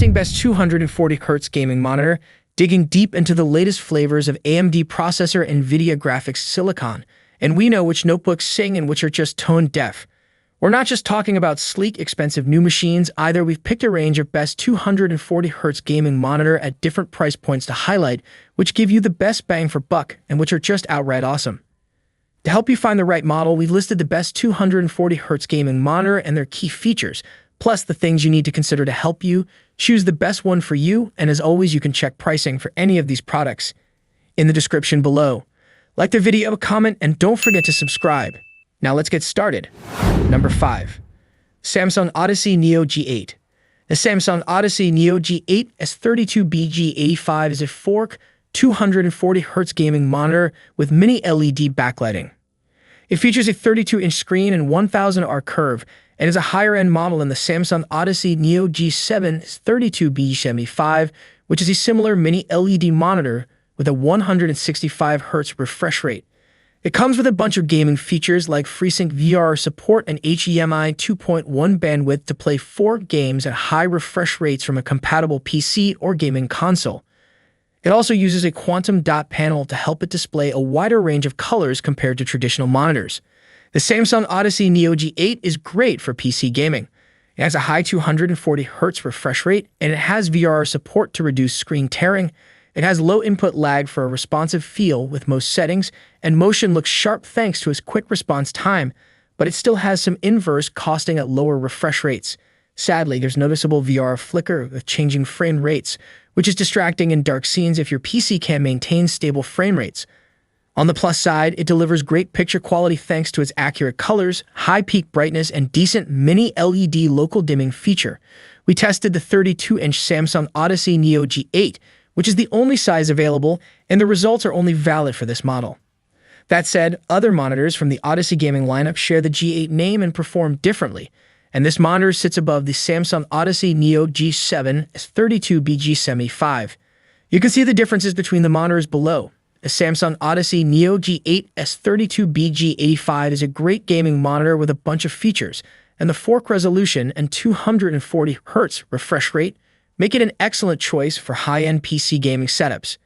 testing best 240Hz gaming monitor, digging deep into the latest flavors of AMD processor and NVIDIA graphics silicon, and we know which notebooks sing and which are just tone deaf. We're not just talking about sleek, expensive new machines either. We've picked a range of best 240Hz gaming monitor at different price points to highlight, which give you the best bang for buck and which are just outright awesome. To help you find the right model, we've listed the best 240Hz gaming monitor and their key features, plus the things you need to consider to help you choose the best one for you, and as always, you can check pricing for any of these products in the description below. Like the video, comment, and don't forget to subscribe. Now let's get started. Number 5. Samsung Odyssey Neo G8. The Samsung Odyssey Neo G8 S32BG85 is a 4K 240Hz gaming monitor with mini LED backlighting. It features a 32-inch screen and 1000R curve, and is a higher-end model than the Samsung Odyssey Neo G7 S32BG75, which is a similar mini LED monitor with a 165Hz refresh rate. It comes with a bunch of gaming features like FreeSync VR support and HDMI 2.1 bandwidth to play 4 games at high refresh rates from a compatible PC or gaming console. It also uses a quantum dot panel to help it display a wider range of colors compared to traditional monitors. The Samsung Odyssey Neo G8 is great for PC gaming. It has a high 240Hz refresh rate, and it has VR support to reduce screen tearing. It has low input lag for a responsive feel with most settings, and motion looks sharp thanks to its quick response time, but it still has some inverse costing at lower refresh rates. Sadly, there's noticeable VR flicker with changing frame rates, which is distracting in dark scenes if your PC can't maintain stable frame rates. On the plus side, it delivers great picture quality thanks to its accurate colors, high peak brightness, and decent mini LED local dimming feature. We tested the 32-inch Samsung Odyssey Neo G8, which is the only size available, and the results are only valid for this model. That said, other monitors from the Odyssey gaming lineup share the G8 name and perform differently, and this monitor sits above the Samsung Odyssey Neo G7 S32BG75. You can see the differences between the monitors below. The Samsung Odyssey Neo G8 S32BG85 is a great gaming monitor with a bunch of features, and the 4K resolution and 240Hz refresh rate make it an excellent choice for high-end PC gaming setups.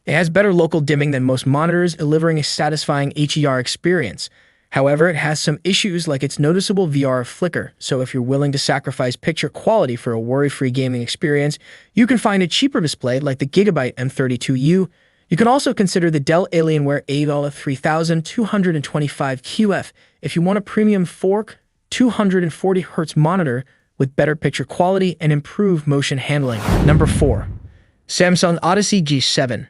It has better local dimming than most monitors, delivering a satisfying HDR experience. However, it has some issues like its noticeable VR flicker, so if you're willing to sacrifice picture quality for a worry-free gaming experience, you can find a cheaper display like the Gigabyte M32U. You can also consider the Dell Alienware A3225QF if you want a premium 4K 240Hz monitor with better picture quality and improved motion handling. Number 4. Samsung Odyssey G7.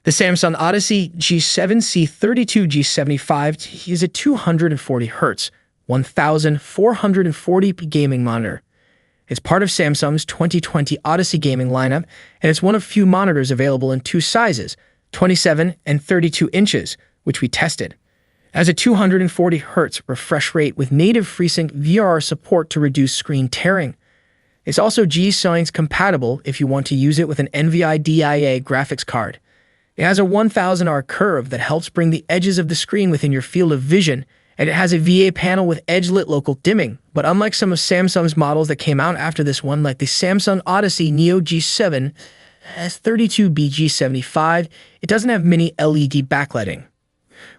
The Samsung Odyssey G7 C32G75 is a 240Hz, 1440p gaming monitor. It's part of Samsung's 2020 Odyssey gaming lineup, and it's one of few monitors available in 2 sizes, 27 and 32 inches, which we tested. It has a 240Hz refresh rate with native FreeSync VR support to reduce screen tearing. It's also G-Sync compatible if you want to use it with an NVIDIA graphics card. It has a 1000R curve that helps bring the edges of the screen within your field of vision, and it has a VA panel with edge-lit local dimming. But unlike some of Samsung's models that came out after this one, like the Samsung Odyssey Neo G7 S32BG75, it doesn't have mini LED backlighting.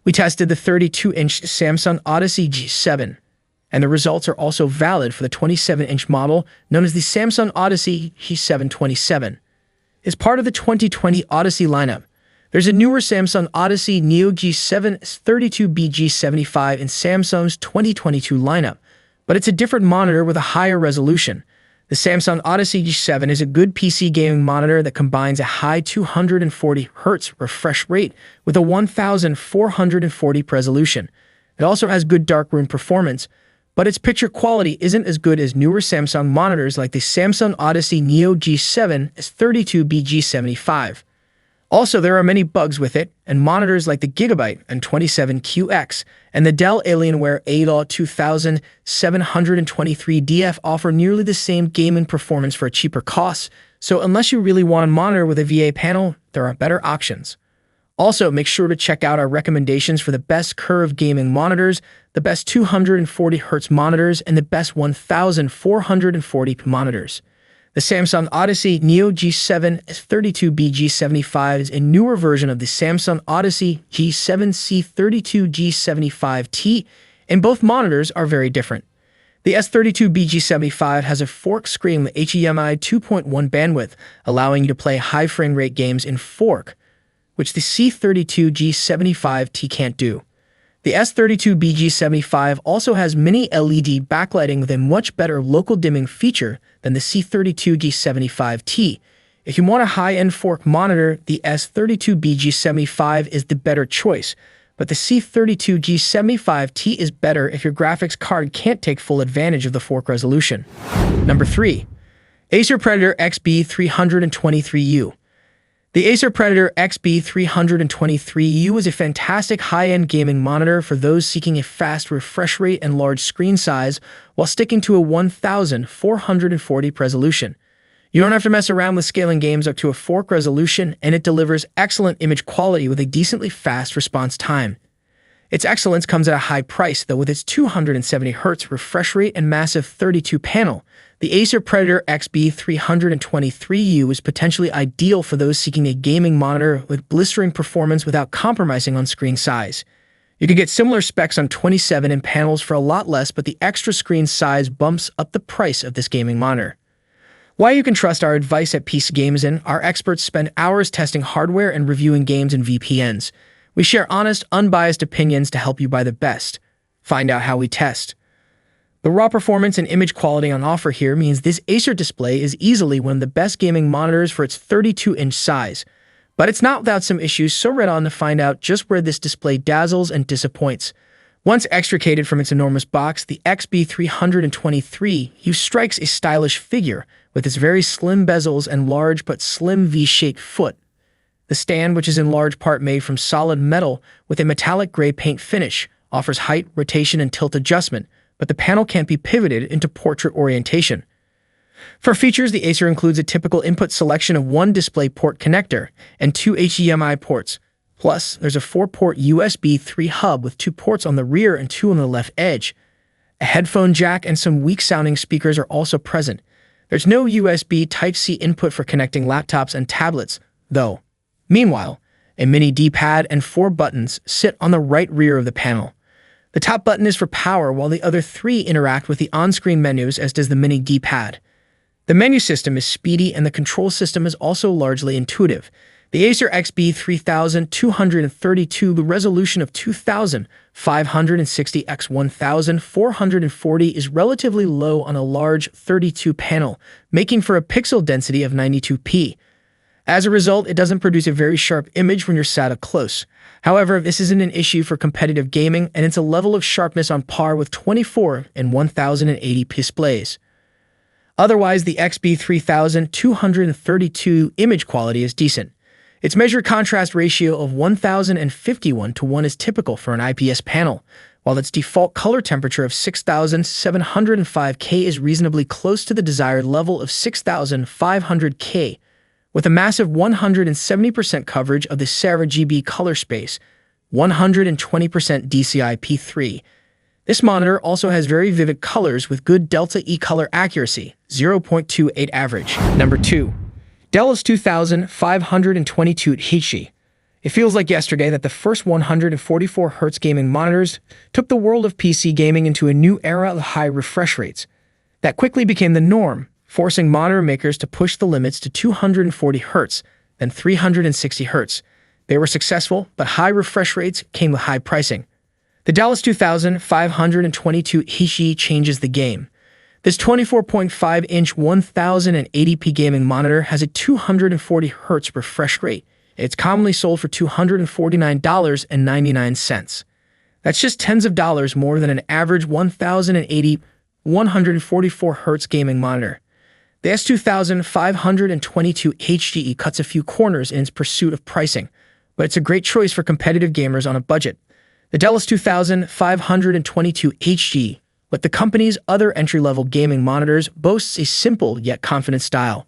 We tested the 32-inch Samsung Odyssey G7, and the results are also valid for the 27-inch model known as the Samsung Odyssey G727. As part of the 2020 Odyssey lineup, there's a newer Samsung Odyssey Neo G7 32BG75 in Samsung's 2022 lineup, but it's a different monitor with a higher resolution. The Samsung Odyssey G7 is a good PC gaming monitor that combines a high 240Hz refresh rate with a 1440p resolution. It also has good darkroom performance, but its picture quality isn't as good as newer Samsung monitors like the Samsung Odyssey Neo G7 S32BG75. Also, there are many bugs with it, and monitors like the Gigabyte M27QX and the Dell Alienware A2723DF offer nearly the same gaming performance for a cheaper cost, so unless you really want a monitor with a VA panel, there are better options. Also, make sure to check out our recommendations for the best curved gaming monitors, the best 240Hz monitors, and the best 1440p monitors. The Samsung Odyssey Neo G7 32B G75 is a newer version of the Samsung Odyssey G7 C32 G75T, and both monitors are very different. The S32B G75 has a fork screen with HDMI 2.1 bandwidth, allowing you to play high frame rate games in fork, which the C32 G75T can't do. The S32B G75 also has mini LED backlighting with a much better local dimming feature than the C32 G75T. If you want a high-end fork monitor, the S32B G75 is the better choice, but the C32 G75T is better if your graphics card can't take full advantage of the fork resolution. Number 3. Acer Predator XB 323U. The Acer Predator XB 323U is a fantastic high-end gaming monitor for those seeking a fast refresh rate and large screen size while sticking to a 1440p resolution. You don't have to mess around with scaling games up to a fork resolution, and it delivers excellent image quality with a decently fast response time. Its excellence comes at a high price, though, with its 270Hz refresh rate and massive 32-panel. The Acer Predator XB 323U is potentially ideal for those seeking a gaming monitor with blistering performance without compromising on screen size. You can get similar specs on 27-inch panels for a lot less, but the extra screen size bumps up the price of this gaming monitor. Why you can trust our advice at PC Games In, our experts spend hours testing hardware and reviewing games and VPNs. We share honest, unbiased opinions to help you buy the best. Find out how we test. The raw performance and image quality on offer here means this Acer display is easily one of the best gaming monitors for its 32-inch size. But it's not without some issues, so read on to find out just where this display dazzles and disappoints. Once extricated from its enormous box, the XB323U strikes a stylish figure with its very slim bezels and large but slim V-shaped foot. The stand, which is in large part made from solid metal with a metallic gray paint finish, offers height, rotation, and tilt adjustment, but the panel can't be pivoted into portrait orientation. For features, the Acer includes a typical input selection of one DisplayPort connector and 2 HDMI ports. Plus, there's a 4-port USB 3 hub with 2 ports on the rear and 2 on the left edge. A headphone jack and some weak-sounding speakers are also present. There's no USB Type-C input for connecting laptops and tablets, though. Meanwhile, a mini D-pad and 4 buttons sit on the right rear of the panel. The top button is for power, while the other 3 interact with the on-screen menus, as does the mini D-pad. The menu system is speedy, and the control system is also largely intuitive. The Acer XB 3232, the resolution of 2560 x 1440 is relatively low on a large 32 panel, making for a pixel density of 92p. As a result, it doesn't produce a very sharp image when you're sat up close. However, this isn't an issue for competitive gaming, and it's a level of sharpness on par with 24 and 1080p displays. Otherwise, the XB 3232 image quality is decent. Its measured contrast ratio of 1051:1 is typical for an IPS panel, while its default color temperature of 6705K is reasonably close to the desired level of 6500K, with a massive 170% coverage of the sRGB color space, 120% DCI-P3. This monitor also has very vivid colors with good Delta E color accuracy, 0.28 average. Number 2. Dell's 2522H. It feels like yesterday that the first 144Hz gaming monitors took the world of PC gaming into a new era of high refresh rates. That quickly became the norm, forcing monitor makers to push the limits to 240Hz, then 360Hz. They were successful, but high refresh rates came with high pricing. The Dell 2522H changes the game. This 24.5-inch 1080p gaming monitor has a 240Hz refresh rate. It's commonly sold for $249.99. That's just tens of dollars more than an average 1080 144Hz gaming monitor. The S2522HGE cuts a few corners in its pursuit of pricing, but it's a great choice for competitive gamers on a budget. The Dell 2522HGE, like the company's other entry-level gaming monitors, boasts a simple yet confident style.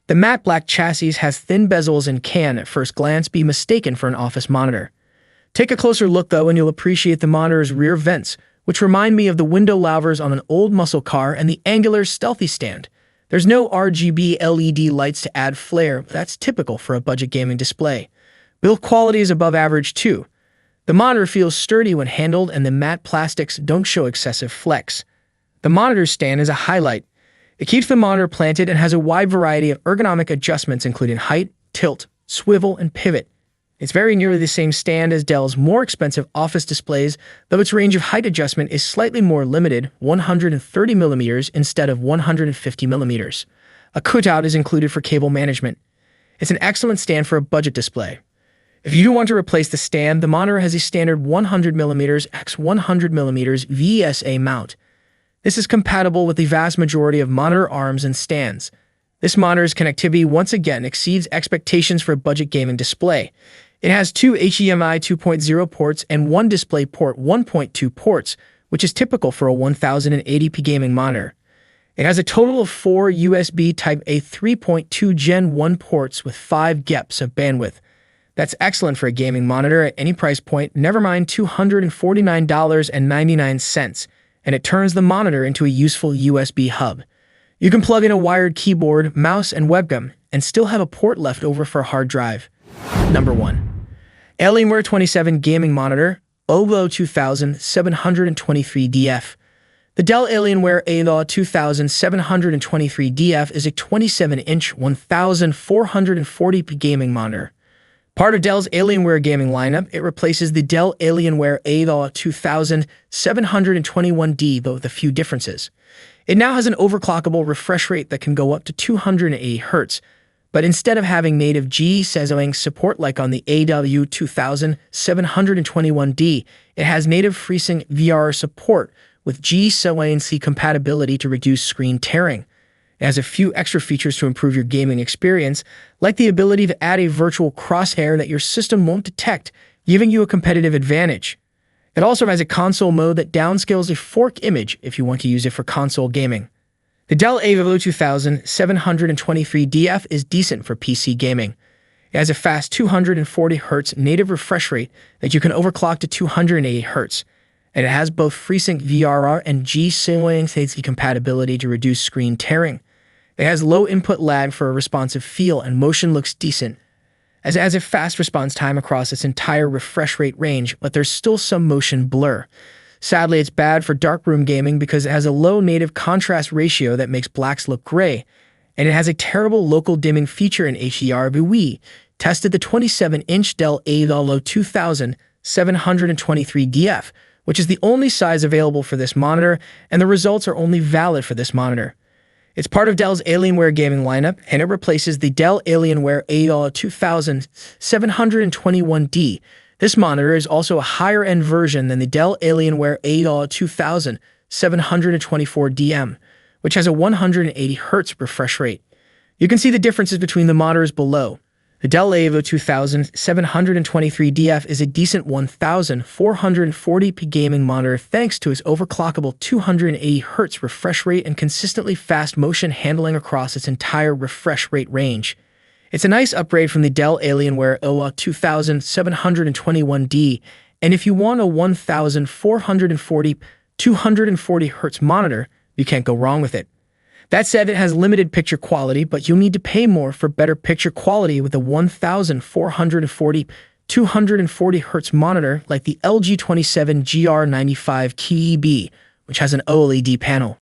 The matte black chassis has thin bezels and can, at first glance, be mistaken for an office monitor. Take a closer look, though, and you'll appreciate the monitor's rear vents, which remind me of the window louvers on an old muscle car, and the angular, stealthy stand. There's no RGB LED lights to add flair, but that's typical for a budget gaming display. Build quality is above average too. The monitor feels sturdy when handled and the matte plastics don't show excessive flex. The monitor stand is a highlight. It keeps the monitor planted and has a wide variety of ergonomic adjustments including height, tilt, swivel, and pivot. It's very nearly the same stand as Dell's more expensive office displays, though its range of height adjustment is slightly more limited, 130mm instead of 150mm. A cutout is included for cable management. It's an excellent stand for a budget display. If you do want to replace the stand, the monitor has a standard 100mm x 100mm VESA mount. This is compatible with the vast majority of monitor arms and stands. This monitor's connectivity once again exceeds expectations for a budget gaming display. It has two HDMI 2.0 ports and one DisplayPort 1.2 ports, which is typical for a 1080p gaming monitor. It has a total of 4 USB Type-A 3.2 Gen 1 ports with 5 GBps of bandwidth. That's excellent for a gaming monitor at any price point, never mind $249.99, and it turns the monitor into a useful USB hub. You can plug in a wired keyboard, mouse, and webcam, and still have a port left over for a hard drive. Number 1. Alienware 27 Gaming Monitor, OLO2723DF. The Dell Alienware OLO2723DF is a 27-inch 1440p gaming monitor. Part of Dell's Alienware gaming lineup, it replaces the Dell Alienware OLO2721D, though with a few differences. It now has an overclockable refresh rate that can go up to 280 Hz, but instead of having native G7 support like on the AW2721D, it has native FreeSync VR support with G7 compatibility to reduce screen tearing. It has a few extra features to improve your gaming experience, like the ability to add a virtual crosshair that your system won't detect, giving you a competitive advantage. It also has a console mode that downscales a fork image if you want to use it for console gaming. The Dell OLO2723DF is decent for PC gaming. It has a fast 240Hz native refresh rate that you can overclock to 280Hz, and it has both FreeSync VR and G7 compatibility to reduce screen tearing. It has low input lag for a responsive feel, and motion looks decent, as it has a fast response time across its entire refresh rate range, but there's still some motion blur. Sadly, it's bad for darkroom gaming because it has a low native contrast ratio that makes blacks look gray, and it has a terrible local dimming feature in HDR, but we tested the 27-inch Dell OLO2723DF, which is the only size available for this monitor, and the results are only valid for this monitor. It's part of Dell's Alienware gaming lineup, and it replaces the Dell Alienware OLO2721D. This monitor is also a higher-end version than the Dell Alienware OLO2724DM, which has a 180Hz refresh rate. You can see the differences between the monitors below. The Dell OLO2723DF is a decent 1440p gaming monitor thanks to its overclockable 280Hz refresh rate and consistently fast motion handling across its entire refresh rate range. It's a nice upgrade from the Dell Alienware OLO2721D, and if you want a 1440 240Hz monitor, you can't go wrong with it. That said, it has limited picture quality, but you'll need to pay more for better picture quality with a 1440 240Hz monitor like the LG 27 GR95 KEB, which has an OLED panel.